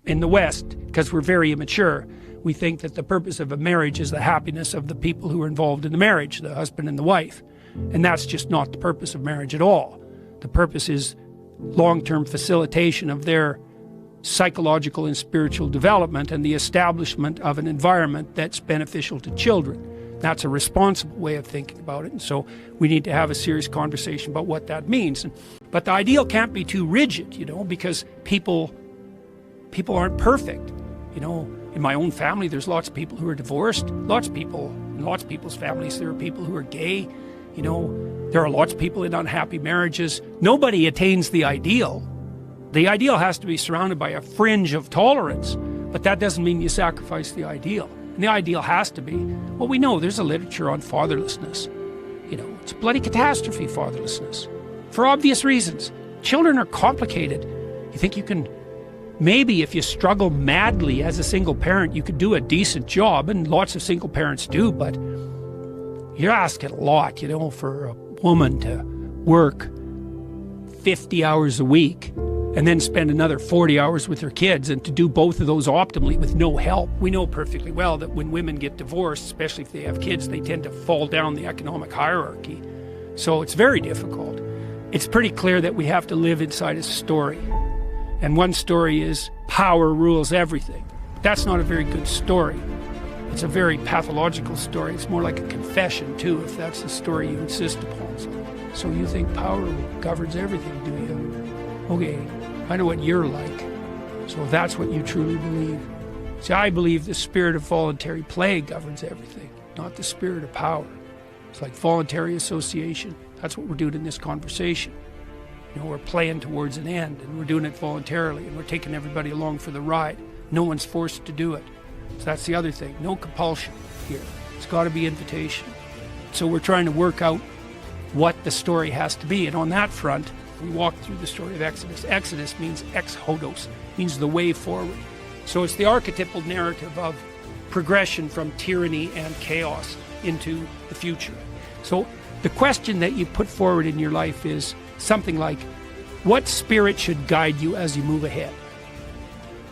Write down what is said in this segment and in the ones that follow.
in the West, because we're very immature, we think that the purpose of a marriage is the happiness of the people who are involved in the marriage, the husband and the wife. And that's just not the purpose of marriage at all. The purpose is long-term facilitation of their psychological and spiritual development and the establishment of an environment that's beneficial to children. That's a responsible way of thinking about it. And so we need to have a serious conversation about what that means. But the ideal can't be too rigid, you know, because people aren't perfect. You know, in my own family, there's lots of people who are divorced. Lots of people, in lots of people's families, there are people who are gay. You know, there are lots of people in unhappy marriages. Nobody attains the ideal. The ideal has to be surrounded by a fringe of tolerance, but that doesn't mean you sacrifice the ideal. And the ideal has to be, well, we know there's a literature on fatherlessness. You know, it's a bloody catastrophe, fatherlessness. For obvious reasons. Children are complicated. You think you can, maybe if you struggle madly as a single parent, you could do a decent job, and lots of single parents do, but you're asking a lot, you know, for a woman to work 50 hours a week and then spend another 40 hours with her kids, and to do both of those optimally with no help. We know perfectly well that when women get divorced, especially if they have kids, they tend to fall down the economic hierarchy. So it's very difficult. It's pretty clear that we have to live inside a story. And one story is power rules everything. That's not a very good story. It's a very pathological story. It's more like a confession too, if that's the story you insist upon. So you think power governs everything, do you? Okay, I know what you're like. So that's what you truly believe. See, I believe the spirit of voluntary play governs everything, not the spirit of power. It's like voluntary association. That's what we're doing in this conversation. You know, we're playing towards an end, and we're doing it voluntarily, and we're taking everybody along for the ride. No one's forced to do it. So that's the other thing. No compulsion here. It's got to be invitation. So we're trying to work out what the story has to be. And on that front, we walk through the story of Exodus. Exodus means ex hodos, means the way forward. So it's the archetypal narrative of progression from tyranny and chaos into the future. So the question that you put forward in your life is something like, what spirit should guide you as you move ahead?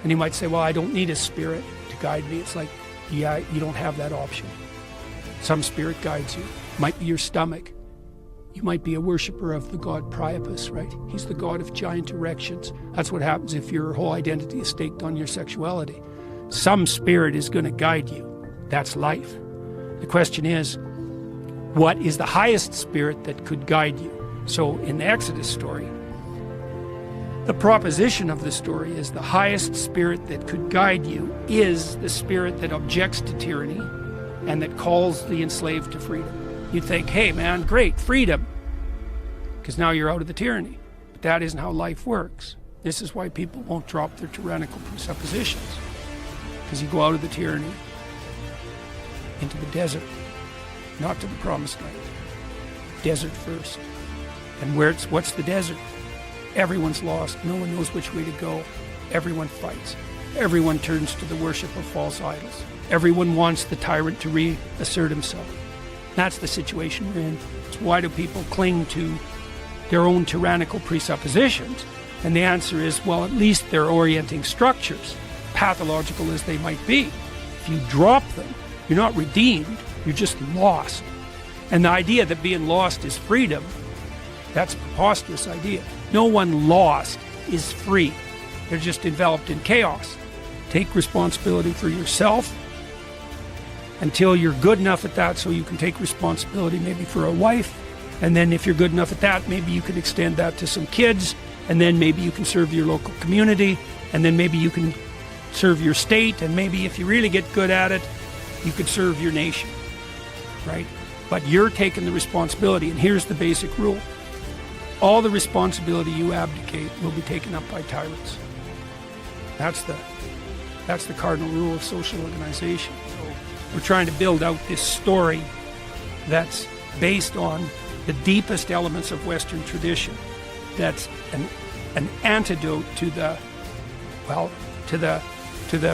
And you might say, well, I don't need a spirit to guide me. It's like, yeah, you don't have that option. Some spirit guides you. It might be your stomach. You might be a worshiper of the god Priapus, right? He's the god of giant erections. That's what happens if your whole identity is staked on your sexuality. Some spirit is going to guide you. That's life. The question is, what is the highest spirit that could guide you? So in the Exodus story, the proposition of the story is the highest spirit that could guide you is the spirit that objects to tyranny and that calls the enslaved to freedom. You'd think, hey man, great, freedom, because now you're out of the tyranny. But that isn't how life works. This is why people won't drop their tyrannical presuppositions, because you go out of the tyranny into the desert, not to the promised land. Desert first. And what's the desert? Everyone's lost. No one knows which way to go. Everyone fights. Everyone turns to the worship of false idols. Everyone wants the tyrant to reassert himself. That's the situation we're in. So why do people cling to their own tyrannical presuppositions? And the answer is, well, at least they're orienting structures, pathological as they might be. If you drop them, you're not redeemed, you're just lost. And the idea that being lost is freedom, that's a preposterous idea. No one lost is free. They're just enveloped in chaos. Take responsibility for yourself until you're good enough at that so you can take responsibility maybe for a wife. And then if you're good enough at that, maybe you can extend that to some kids. And then maybe you can serve your local community. And then maybe you can serve your state. And maybe if you really get good at it, you could serve your nation, right? But you're taking the responsibility. And here's the basic rule. All the responsibility you abdicate will be taken up by tyrants. That's the cardinal rule of social organization. So we're trying to build out this story that's based on the deepest elements of Western tradition. That's an antidote to the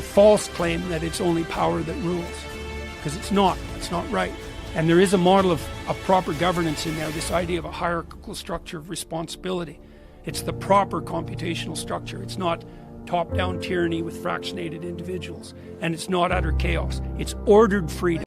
false claim that it's only power that rules, because it's not right. And there is a model of proper governance in there, this idea of a hierarchical structure of responsibility. It's the proper computational structure. It's not top-down tyranny with fractionated individuals. And it's not utter chaos. It's ordered freedom.